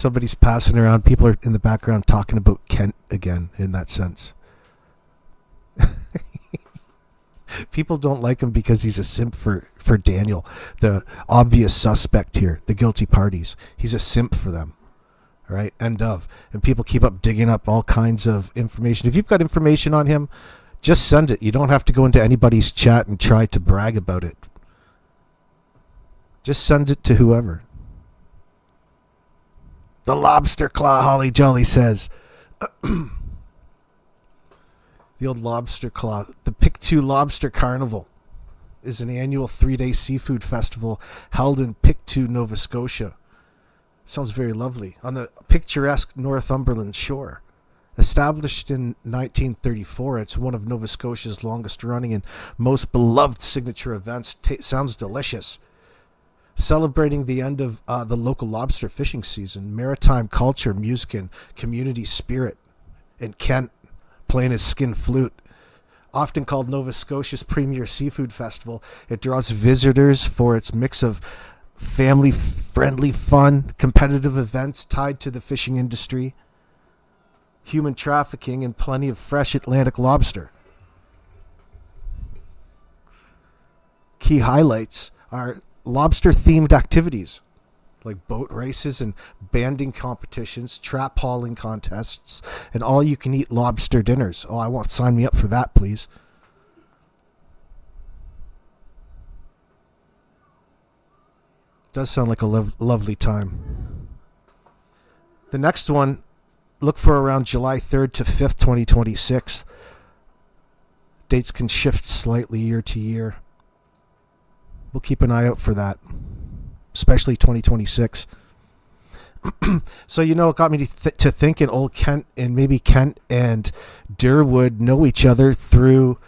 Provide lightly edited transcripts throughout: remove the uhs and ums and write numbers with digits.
Somebody's passing around. People are in the background talking about Kent again in that sense. People don't like him because he's a simp for Daniel, the obvious suspect here, the guilty parties. He's a simp for them. All right, end of. And people keep up digging up all kinds of information. If you've got information on him, just send it. You don't have to go into anybody's chat and try to brag about it. Just send it to whoever. The Lobster Claw, Holly Jolly says. The old Lobster Claw. The Pictou Lobster Carnival is an annual 3-day seafood festival held in Pictou, Nova Scotia. Sounds very lovely. On the picturesque Northumberland shore. Established in 1934, it's one of Nova Scotia's longest running and most beloved signature events. Sounds delicious. Celebrating the end of the local lobster fishing season, maritime culture, music, and community spirit. And Kent playing his skin flute. Often called Nova Scotia's premier seafood festival, it draws visitors for its mix of family-friendly fun, competitive events tied to the fishing industry, human trafficking, and plenty of fresh Atlantic lobster. Key highlights are lobster-themed activities like boat races and banding competitions, trap hauling contests, and all-you-can-eat lobster dinners. Oh, I want to sign me up for that, please. Does sound like a lovely time. The next one, look for around July 3rd to 5th, 2026. Dates can shift slightly year to year. We'll keep an eye out for that, especially 2026. So, it got me to thinking old Kent and maybe Kent and Derwood know each other through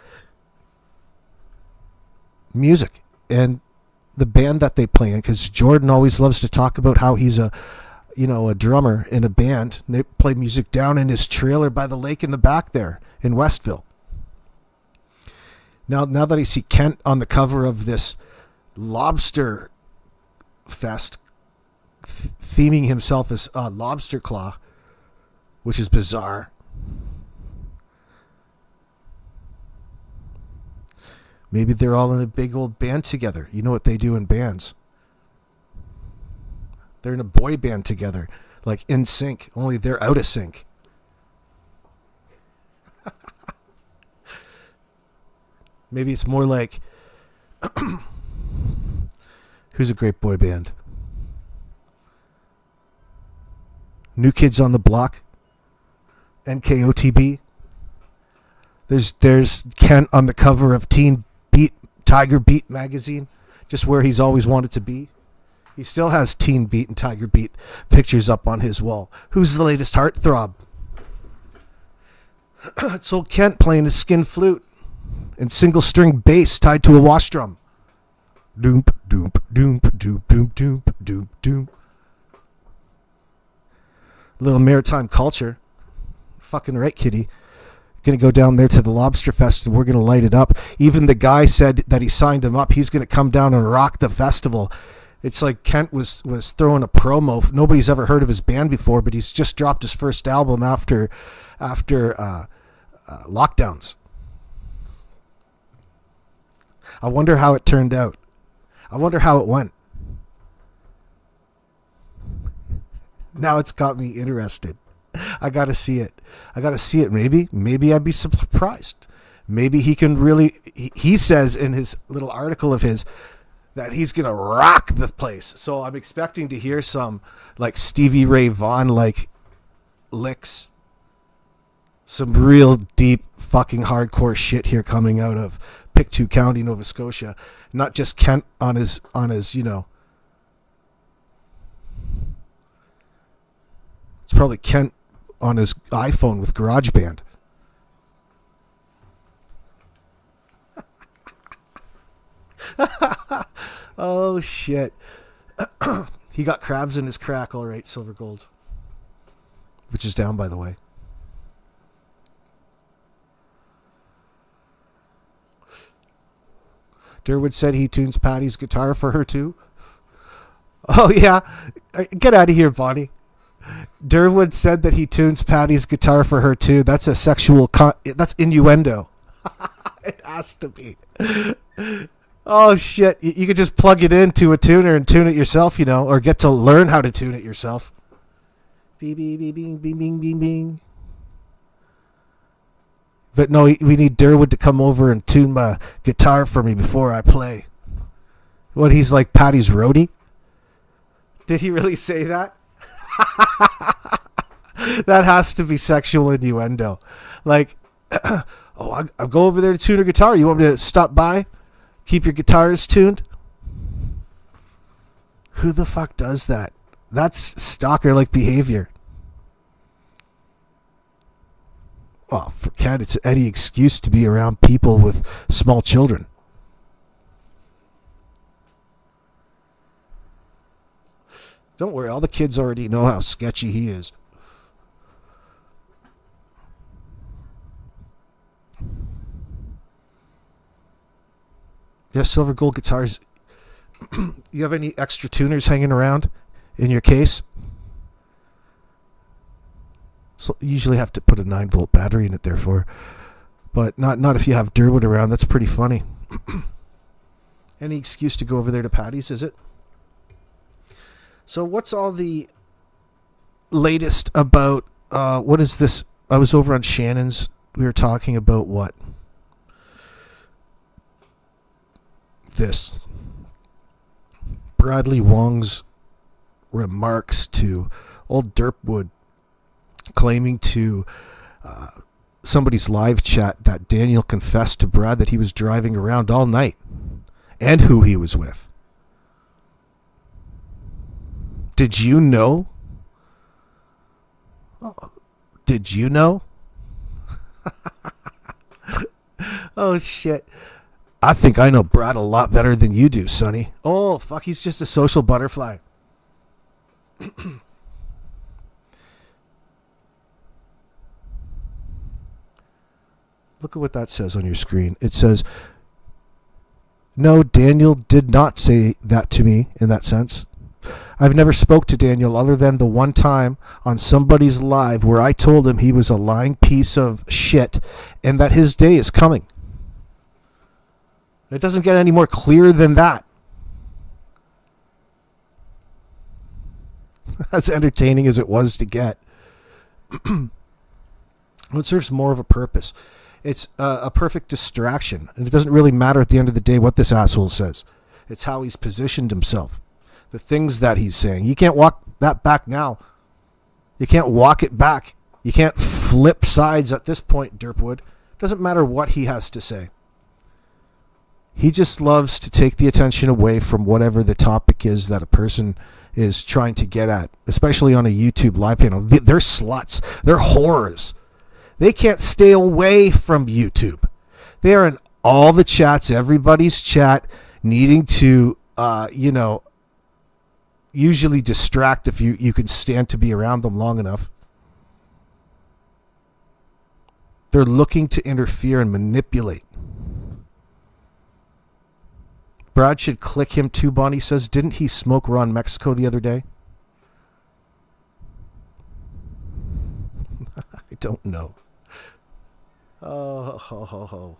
music and the band that they play in, because Jordan always loves to talk about how he's a drummer in a band. And they play music down in his trailer by the lake in the back there in Westville. Now that I see Kent on the cover of this Lobster Fest, theming himself as Lobster Claw, which is bizarre. Maybe they're all in a big old band together. You know what they do in bands? They're in a boy band together, like in sync, only they're out of sync. Maybe it's more like, who's a great boy band? New Kids on the Block, NKOTB. There's Kent on the cover of Tiger Beat magazine, just where he's always wanted to be. He still has Teen Beat and Tiger Beat pictures up on his wall. Who's the latest heartthrob? It's old Kent playing his skin flute and single string bass tied to a wash drum. Doom, doom, doom, doom, doom, doom, doom, doom. Little maritime culture. Fucking right, kitty. Gonna go down there to the Lobster Fest and we're gonna light it up. Even the guy said that he signed him up. He's gonna come down and rock the festival. It's like Kent was throwing a promo. Nobody's ever heard of his band before, but he's just dropped his first album after lockdowns. I wonder how it turned out. I wonder how it went. Now it's got me interested. I gotta see it. Maybe I'd be surprised. Maybe he can really. He says in his little article of his that he's gonna rock the place. So I'm expecting to hear some like Stevie Ray Vaughan like licks. Some real deep fucking hardcore shit here coming out of Pictou County, Nova Scotia. Not just Kent on his It's probably Kent on his iPhone with GarageBand. Oh, shit. He got crabs in his crack, all right, Silver Gold. Which is down, by the way. Derwood said he tunes Patty's guitar for her, too. Oh, yeah. Get out of here, Bonnie. Derwood said that he tunes Patty's guitar for her too. That's a sexual. That's innuendo. It has to be. Oh shit! You could just plug it into a tuner and tune it yourself, you know, or get to learn how to tune it yourself. Bing, bing, bing, bing, bing, bing, bing, bing. But no, we need Derwood to come over and tune my guitar for me before I play. What, he's like Patty's roadie? Did he really say that? That has to be sexual innuendo. Like, I'll go over there to tune her guitar. You want me to stop by? Keep your guitars tuned? Who the fuck does that? That's stalker-like behavior. Well, for Cat, it's any excuse to be around people with small children. Don't worry, all the kids already know how sketchy he is. Yeah, silver gold guitars. You have any extra tuners hanging around in your case? So you usually have to put a 9-volt battery in it, therefore. But not if you have Derwood around. That's pretty funny. Any excuse to go over there to Patty's, is it? So what's all the latest about, what is this? I was over on Shannon's. We were talking about what? This. Bradley Wong's remarks to old Derwood claiming to somebody's live chat that Daniel confessed to Brad that he was driving around all night and who he was with. Did you know? Did you know? Oh, shit. I think I know Brad a lot better than you do, Sonny. Oh, fuck, he's just a social butterfly. Look at what that says on your screen. It says, no, Daniel did not say that to me in that sense. I've never spoke to Daniel other than the one time on somebody's live where I told him he was a lying piece of shit and that his day is coming. It doesn't get any more clear than that. As entertaining as it was to get. It serves more of a purpose. It's a perfect distraction. And it doesn't really matter at the end of the day what this asshole says. It's how he's positioned himself. The things that he's saying. You can't walk that back now. You can't walk it back. You can't flip sides at this point, Derwood. Doesn't matter what he has to say. He just loves to take the attention away from whatever the topic is that a person is trying to get at, especially on a YouTube live panel. They're sluts. They're whores. They can't stay away from YouTube. They are in all the chats, everybody's chat, needing to, usually distract if you can stand to be around them long enough. They're looking to interfere and manipulate. Brad should click him too, Bonnie says. Didn't he smoke raw in Mexico the other day? I don't know. Oh, ho, ho, ho.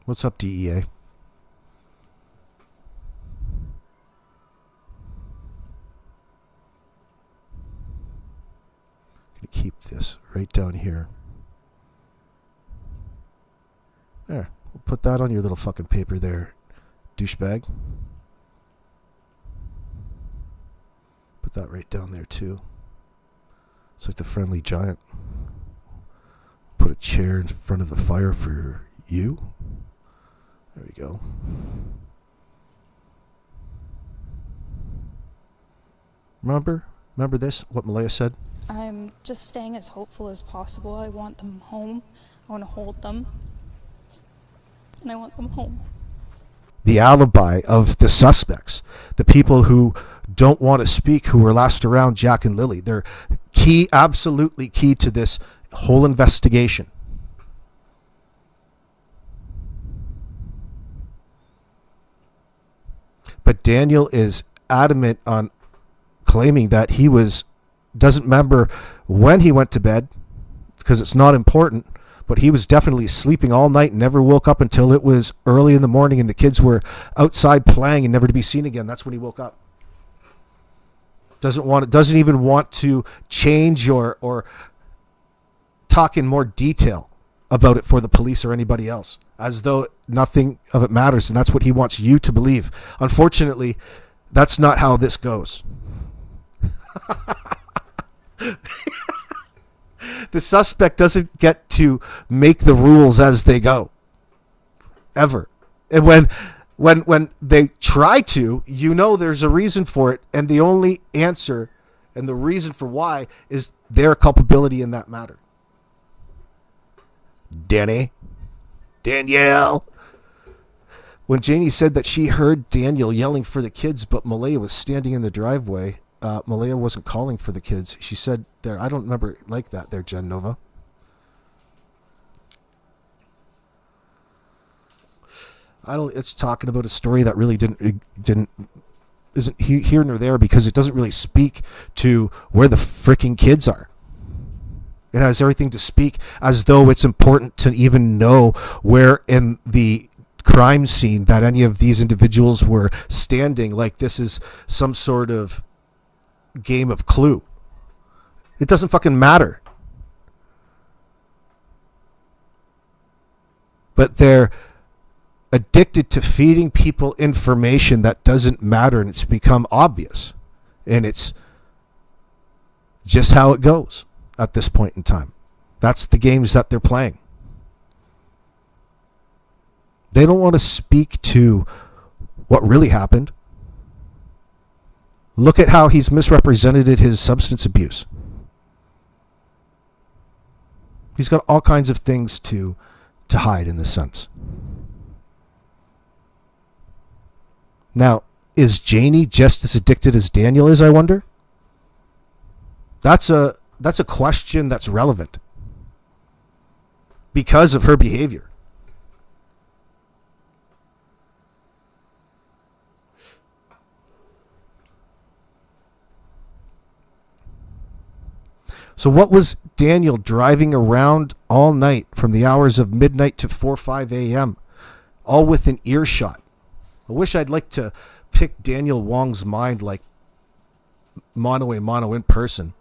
What's up, DEA? Gonna keep this right down here. There. We'll put that on your little fucking paper there, douchebag. Put that right down there, too. It's like the friendly giant. Put a chair in front of the fire for you. There we go. Remember this? What Malaya said? I'm just staying as hopeful as possible. I want them home. I want to hold them. And I want them home. the alibi of the suspects, the people who don't want to speak, who were last around Jack and Lilly. They're key, absolutely key to this whole investigation. But Daniel is adamant on claiming that he doesn't remember when he went to bed, because it's not important, but he was definitely sleeping all night and never woke up until it was early in the morning and the kids were outside playing and never to be seen again. That's when he woke up. Doesn't even want to change or talk in more detail about it for the police or anybody else, as though nothing of it matters, and that's what he wants you to believe. Unfortunately, that's not how this goes. The suspect doesn't get to make the rules as they go, ever. And when they try to, there's a reason for it, and the only answer and the reason for why is their culpability in that matter. Danielle. When Janie said that she heard Daniel yelling for the kids, but Malaya was standing in the driveway, Malaya wasn't calling for the kids. She said there, I don't remember it like that there, Jen Nova. It's talking about a story that really isn't here nor there, because it doesn't really speak to where the freaking kids are. It has everything to speak as though it's important to even know where in the crime scene that any of these individuals were standing, like this is some sort of game of Clue. It doesn't fucking matter. But they're addicted to feeding people information that doesn't matter, and it's become obvious. And it's just how it goes at this point in time. That's the games that they're playing. They don't want to speak to what really happened. Look at how he's misrepresented his substance abuse. He's got all kinds of things to hide in this sense. Now, is Janie just as addicted as Daniel is, I wonder? That's a question that's relevant because of her behavior. So what was Daniel driving around all night from the hours of midnight to 4 or 5 a.m., all within earshot? I wish I'd like to pick Daniel Wong's mind like mono a mono in person.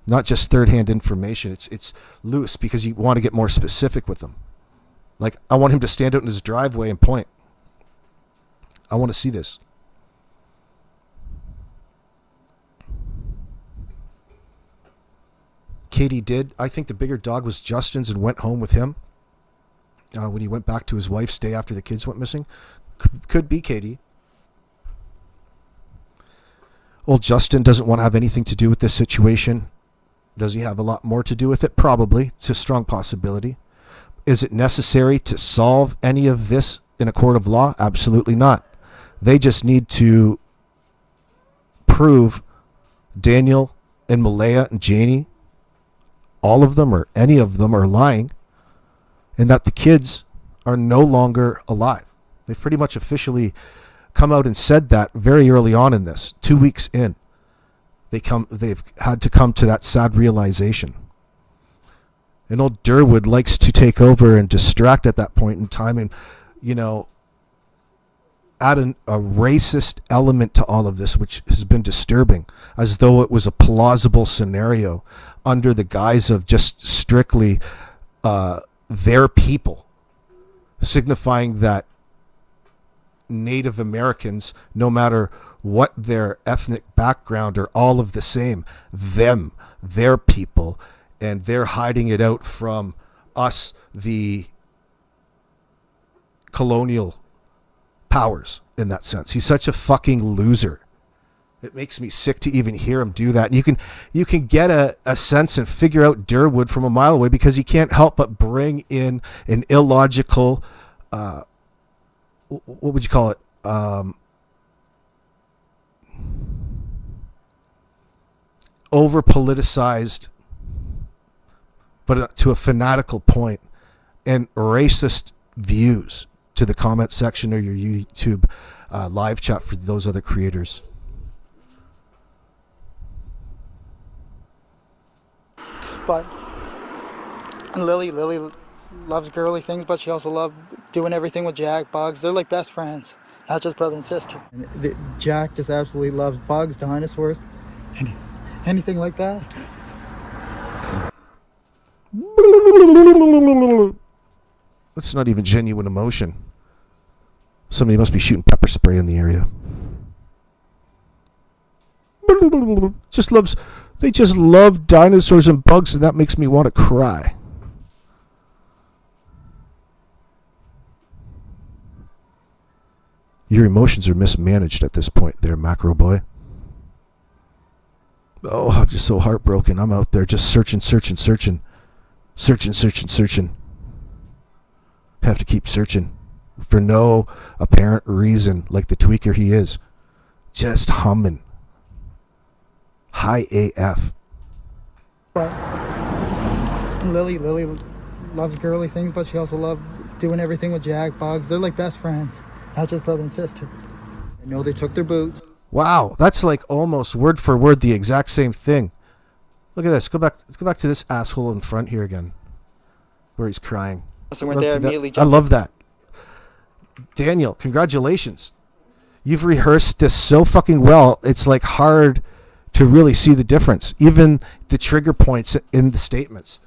Not just third-hand information. It's loose because you want to get more specific with them. Like, I want him to stand out in his driveway and point. I want to see this. Katie did. I think the bigger dog was Justin's and went home with him when he went back to his wife's day after the kids went missing. Could be Katie. Old Justin doesn't want to have anything to do with this situation. Does he have a lot more to do with it? Probably. It's a strong possibility. Is it necessary to solve any of this in a court of law? Absolutely not. They just need to prove Daniel and Malaya and Janie, all of them or any of them, are lying, and that the kids are no longer alive. They've pretty much officially come out and said that very early on in this, 2 weeks in. They've had to come to that sad realization. And old Derwood likes to take over and distract at that point in time and, add a racist element to all of this, which has been disturbing, as though it was a plausible scenario under the guise of just strictly their people, signifying that Native Americans, no matter what their ethnic background, are all of the same. Them, their people, and they're hiding it out from us, the colonial powers, in that sense. He's such a fucking loser. It makes me sick to even hear him do that. And you can get a sense and figure out Derwood from a mile away because he can't help but bring in an illogical, what would you call it? Over politicized, but to a fanatical point, and racist views to the comment section or your YouTube live chat for those other creators. But Lily loves girly things, but she also loves doing everything with Jack, Bugs. They're like best friends, not just brother and sister. And Jack just absolutely loves bugs, dinosaurs, anything like that. That's not even genuine emotion. Somebody must be shooting pepper spray in the area. They just love dinosaurs and bugs, and that makes me want to cry. Your emotions are mismanaged at this point there, macro boy. Oh, I'm just so heartbroken. I'm out there just searching. Have to keep searching for no apparent reason, like the tweaker he is. Just humming. High AF. But Lily loves girly things, but she also loves doing everything with Jack, Bugs. They're like best friends, not just brother and sister. I know they took their boots. Wow, that's like almost word for word the exact same thing. Look at this. Let's go back to this asshole in front here again, where he's crying. So we're there immediately. I love that. Daniel, congratulations. You've rehearsed this so fucking well. It's like hard to really see the difference. Even the trigger points in the statements.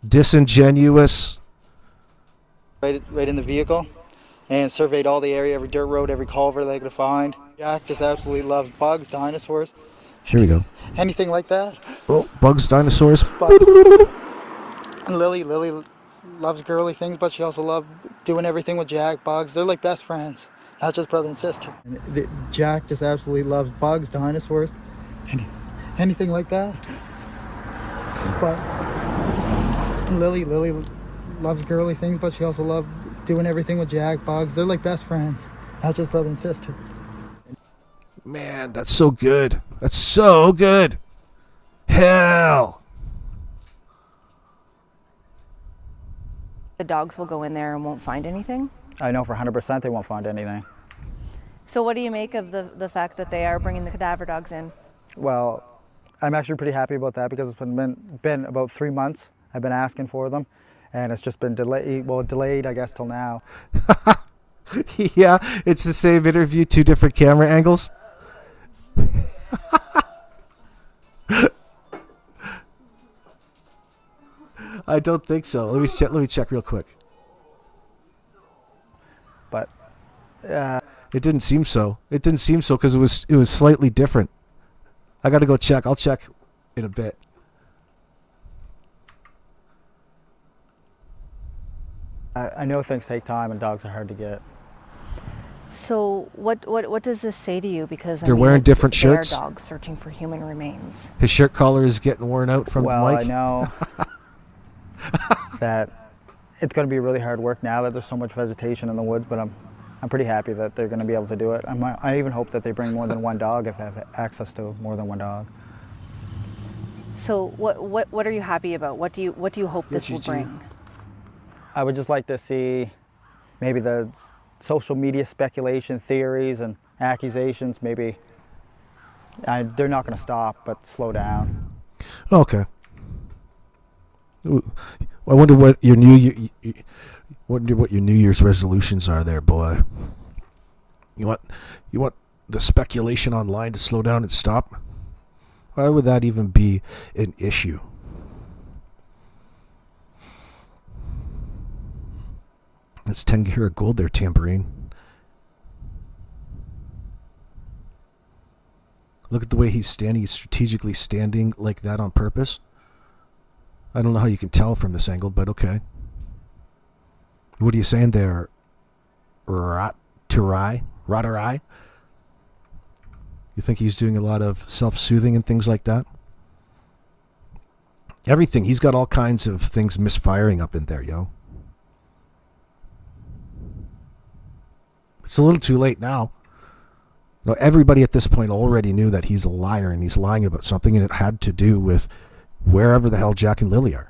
Disingenuous. Right in the vehicle, and surveyed all the area, every dirt road, every culvert they could find. Jack just absolutely loves bugs, dinosaurs. Here we go. Anything like that. Oh, bugs, dinosaurs. But Lily loves girly things, but she also loves doing everything with Jack, Bugs. They're like best friends, not just brother and sister. And Jack just absolutely loves bugs, dinosaurs, anything like that. But Lily loves girly things, but she also loves doing everything with Jack, Bugs. They're like best friends, not just brother and sister. Man, that's so good. That's so good. Hell. The dogs will go in there and won't find anything? I know for 100% they won't find anything. So what do you make of the fact that they are bringing the cadaver dogs in? Well, I'm actually pretty happy about that because it's been about 3 months I've been asking for them, and it's just been delayed I guess till now. Yeah, it's the same interview, 2 different camera angles. I don't think so. Let me check real quick. But it didn't seem so. It didn't seem so because it was slightly different. I got to go check. I'll check in a bit. I know things take time and dogs are hard to get. So what does this say to you? Because they're wearing different they shirts. are dogs searching for human remains. His shirt collar is getting worn out from the mic. Well, I know that it's going to be really hard work now that there's so much vegetation in the woods, but I'm pretty happy that they're going to be able to do it. I even hope that they bring more than one dog if they have access to more than one dog. So what are you happy about? What do you hope this will bring? I would just like to see maybe the social media speculation theories and accusations, maybe they're not going to stop, but slow down. Okay. I wonder what your New Year's resolutions are there, boy. You want the speculation online to slow down and stop? Why would that even be an issue? That's 10 karat gold there, Tambourine. Look at the way he's standing. He's strategically standing like that on purpose. I don't know how you can tell from this angle, but okay. What are you saying there, Rat to Rye? Rot eye? You think he's doing a lot of self-soothing and things like that? Everything. He's got all kinds of things misfiring up in there, yo. It's a little too late now. You know, everybody at this point already knew that he's a liar and he's lying about something, and it had to do with wherever the hell Jack and Lilly are.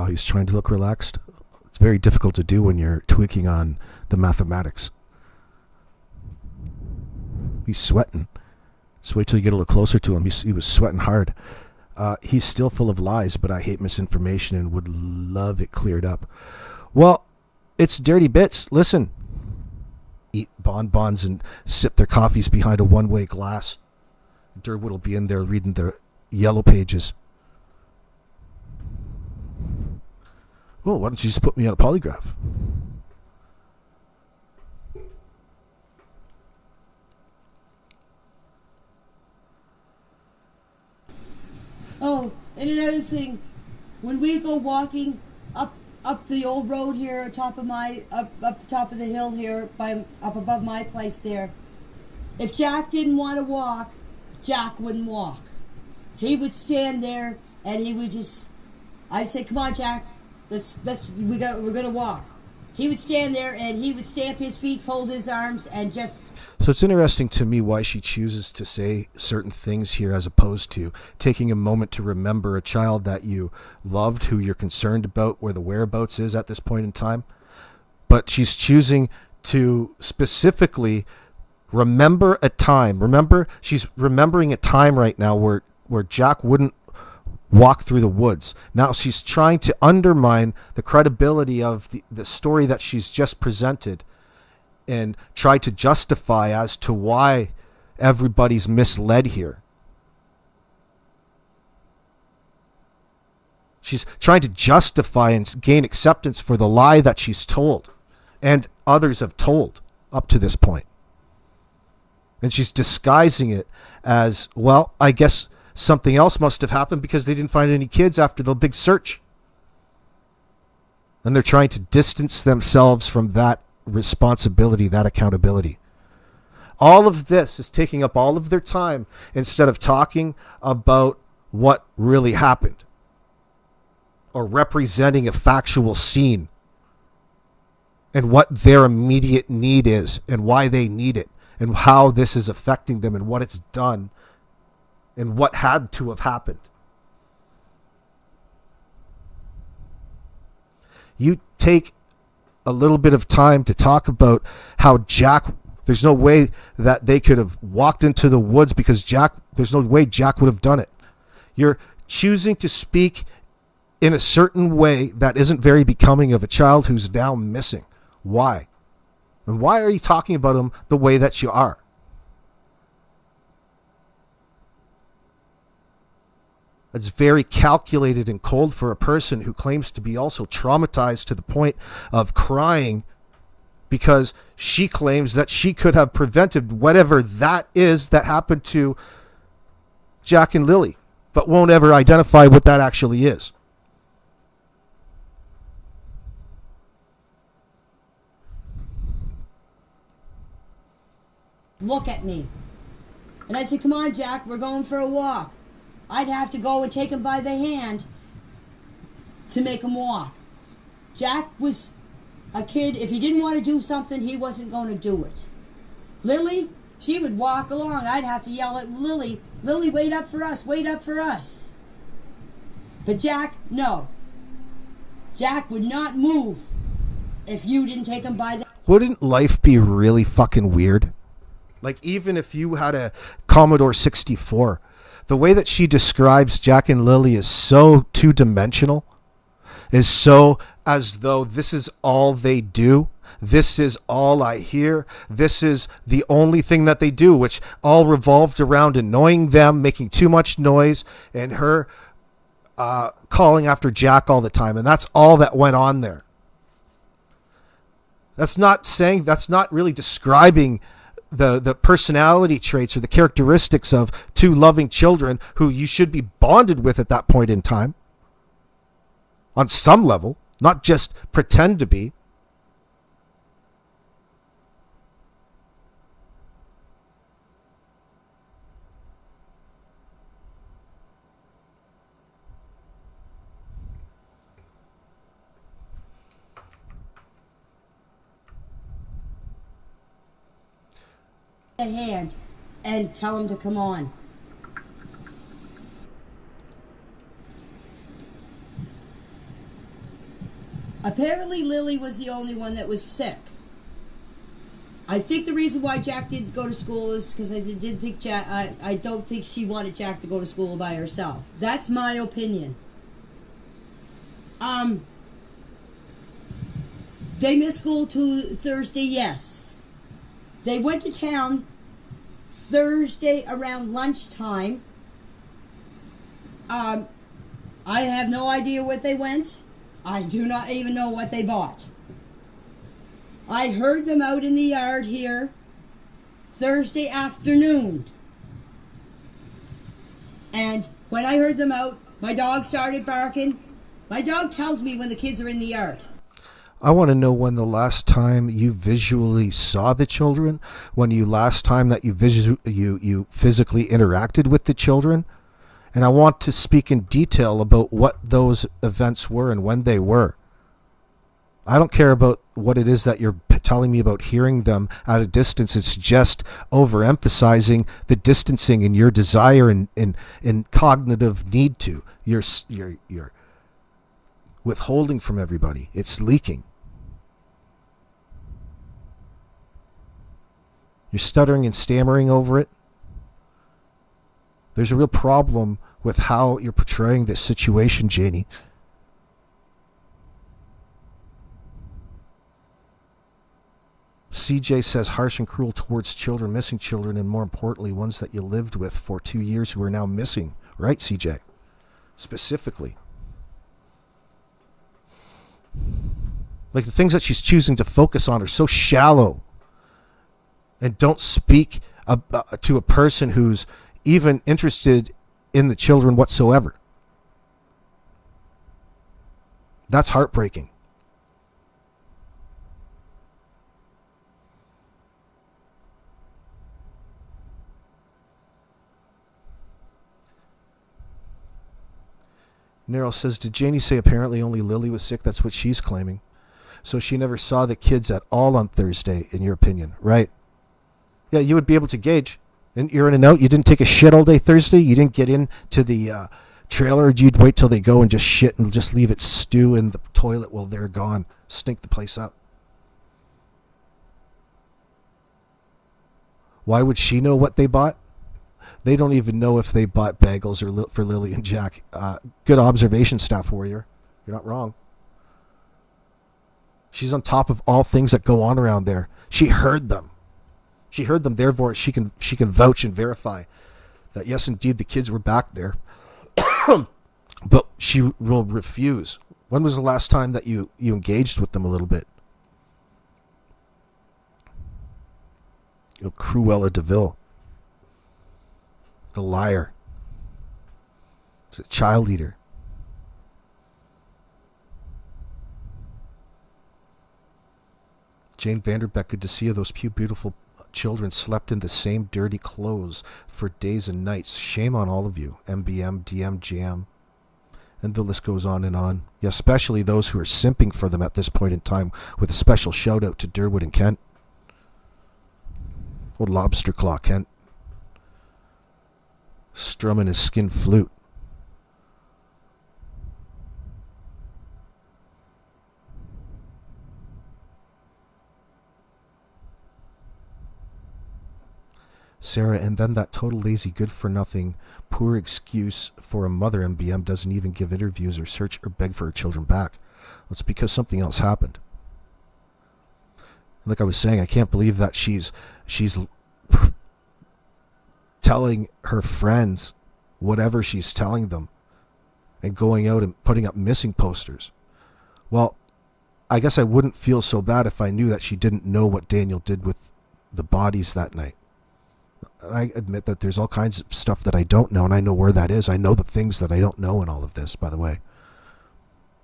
He's trying to look relaxed. It's very difficult to do when you're tweaking on the mathematics. He's sweating. Just wait till you get a little closer to him. He was sweating hard. He's still full of lies, but I hate misinformation and would love it cleared up. Well, it's dirty bits. Listen. Eat bonbons and sip their coffees behind a one-way glass. Derwood will be in there reading the yellow pages. Well, why don't you just put me on a polygraph? Oh, and another thing, when we go walking up the old road here, up the top of the hill here, up above my place there, if Jack didn't want to walk, Jack wouldn't walk. He would stand there and he would just, I'd say, "Come on, Jack, we're gonna walk." He would stand there and he would stamp his feet, fold his arms, and just. So it's interesting to me why she chooses to say certain things here as opposed to taking a moment to remember a child that you loved, who you're concerned about, where the whereabouts is at this point in time. But she's choosing to specifically remember a time. Remember, she's remembering a time right now where Jack wouldn't walk through the woods. Now she's trying to undermine the credibility of the story that she's just presented and try to justify as to why everybody's misled here. She's trying to justify and gain acceptance for the lie that she's told and others have told up to this point. And she's disguising it as, well, I guess something else must have happened because they didn't find any kids after the big search. And they're trying to distance themselves from that responsibility, that accountability. All of this is taking up all of their time instead of talking about what really happened or representing a factual scene and what their immediate need is and why they need it and how this is affecting them and what it's done and what had to have happened. You take a little bit of time to talk about how Jack, there's no way that they could have walked into the woods because there's no way Jack would have done it. You're choosing to speak in a certain way that isn't very becoming of a child who's now missing. Why? And why are you talking about him the way that you are? It's very calculated and cold for a person who claims to be also traumatized to the point of crying because she claims that she could have prevented whatever that is that happened to Jack and Lilly, but won't ever identify what that actually is. Look at me. And I'd say, "Come on, Jack, we're going for a walk." I'd have to go and take him by the hand to make him walk. Jack was a kid. If he didn't want to do something, he wasn't going to do it. Lily, she would walk along. I'd have to yell at Lily, "Lily, wait up for us, wait up for us." But Jack, no. Jack would not move if you didn't take him by the... Wouldn't life be really fucking weird? Like, even if you had a Commodore 64, the way that she describes Jack and Lilly is so two-dimensional, is so as though this is all they do. This is all I hear. This is the only thing that they do, which all revolved around annoying them, making too much noise, and her calling after Jack all the time. And that's all that went on there. That's not really describing the personality traits or the characteristics of two loving children who you should be bonded with at that point in time on some level, not just pretend to be. A hand and tell him to come on. Apparently Lily was the only one that was sick. I think the reason why Jack didn't go to school is because I didn't think I don't think she wanted Jack to go to school by herself. That's my opinion. They missed school to Thursday, yes. They went to town Thursday around lunchtime. I have no idea what they went. I do not even know what they bought. I heard them out in the yard here Thursday afternoon. And when I heard them out, my dog started barking. My dog tells me when the kids are in the yard. I want to know when the last time you visually saw the children, when you last time that you physically interacted with the children, and I want to speak in detail about what those events were and when they were. I don't care about what it is that you're telling me about hearing them at a distance. It's just overemphasizing the distancing and your desire and cognitive need to. You're withholding from everybody. It's leaking. You're stuttering and stammering over it. There's a real problem with how you're portraying this situation, Janie. CJ says harsh and cruel towards children, missing children, and more importantly, ones that you lived with for 2 years who are now missing. Right, CJ? Specifically. Like the things that she's choosing to focus on are so shallow and don't speak to a person who's even interested in the children whatsoever. That's heartbreaking. Nero says, did Janie say apparently only Lily was sick? That's what she's claiming. So she never saw the kids at all on Thursday, in your opinion, right? Yeah, you would be able to gauge. And you're in and out. You didn't take a shit all day Thursday. You didn't get into the trailer. You'd wait till they go and just shit and just leave it stew in the toilet while they're gone. Stink the place up. Why would she know what they bought? They don't even know if they bought bagels or for Lily and Jack. Good observation, Staff Warrior. You're not wrong. She's on top of all things that go on around there. She heard them. She heard them, therefore she can vouch and verify that yes, indeed, the kids were back there. But she will refuse. When was the last time that you engaged with them a little bit? Cruella DeVille. The liar. It's a child eater. Jane Vanderbeck, good to see you. Those few beautiful children slept in the same dirty clothes for days and nights. Shame on all of you. MBM, DM, Jam. And the list goes on and on. Yeah, especially those who are simping for them at this point in time, with a special shout out to Derwood and Kent. Old Lobster Claw, Kent. Strumming his skin flute. Sarah, and then that total lazy, good-for-nothing, poor excuse for a mother MBM doesn't even give interviews or search or beg for her children back. It's because something else happened. Like I was saying, I can't believe that she's telling her friends whatever she's telling them and going out and putting up missing posters. Well, I guess I wouldn't feel so bad if I knew that she didn't know what Daniel did with the bodies that night. I admit that there's all kinds of stuff that I don't know, and I know where that is. I know the things that I don't know in all of this, by the way.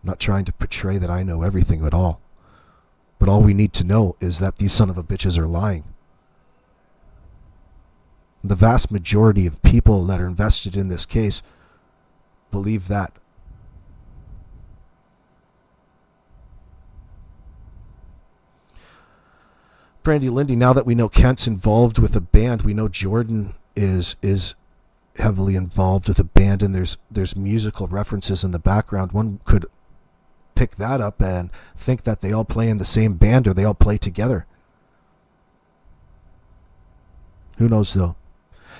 I'm not trying to portray that I know everything at all. But all we need to know is that these son of a bitches are lying. The vast majority of people that are invested in this case believe that. Brandy Lindy, now that we know Kent's involved with a band, we know Jordan is heavily involved with a band, and there's musical references in the background. One could pick that up and think that they all play in the same band or they all play together. Who knows, though?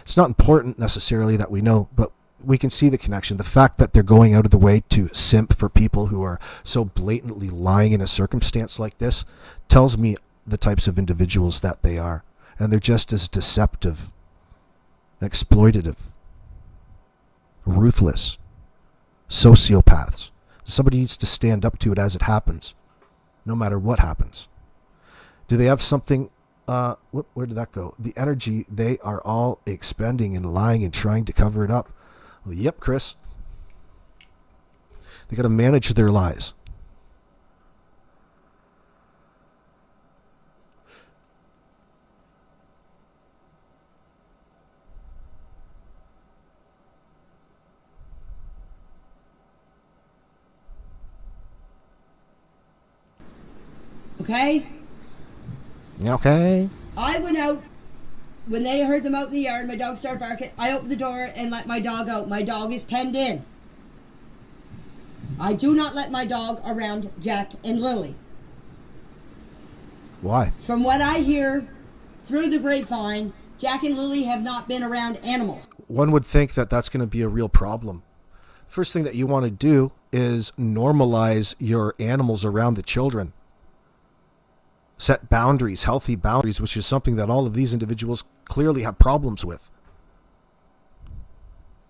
It's not important necessarily that we know, but we can see the connection. The fact that they're going out of the way to simp for people who are so blatantly lying in a circumstance like this tells me the types of individuals that they are. And they're just as deceptive, exploitative, ruthless, sociopaths. Somebody needs to stand up to it as it happens, no matter what happens. Do they have something? Where did that go? The energy they are all expending and lying and trying to cover it up. Well, yep, Chris. They got to manage their lies. Okay? Okay. I went out. When they heard them out in the yard, my dog started barking. I opened the door and let my dog out. My dog is penned in. I do not let my dog around Jack and Lily. Why? From what I hear through the grapevine, Jack and Lily have not been around animals. One would think that that's going to be a real problem. First thing that you want to do is normalize your animals around the children. Set boundaries, healthy boundaries, which is something that all of these individuals clearly have problems with.